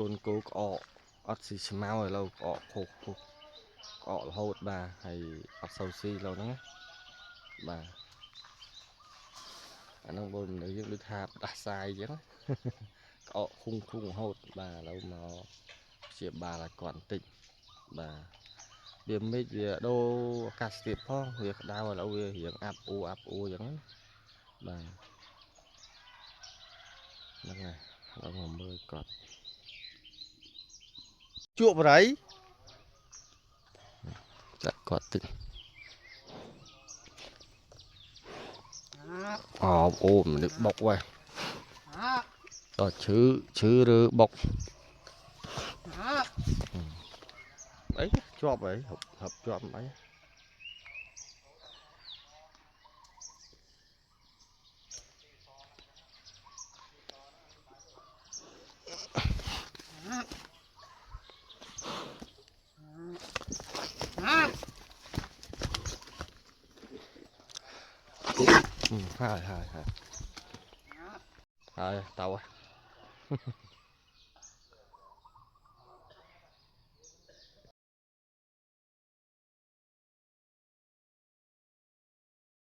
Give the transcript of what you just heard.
côn cố cọ ọt xì máu rồi lâu cọ khô khô cọ hột bà hay ọt sầu xi lâu đó bà anh ông bồn nữ dân được hạp đã sai chứ cọ khung khung hột bà lâu mà chia bà là còn tịnh bà điểm mấy việc đô cà tiệp phong việc đau là việc hiện áp u giống bà đây này lâu mà mưa còn chuột vào đấy chắc còn tịnh ôm được bọc vậy rồi chứ rư bọc ấy cho vậy hợp cho mấy hai tàu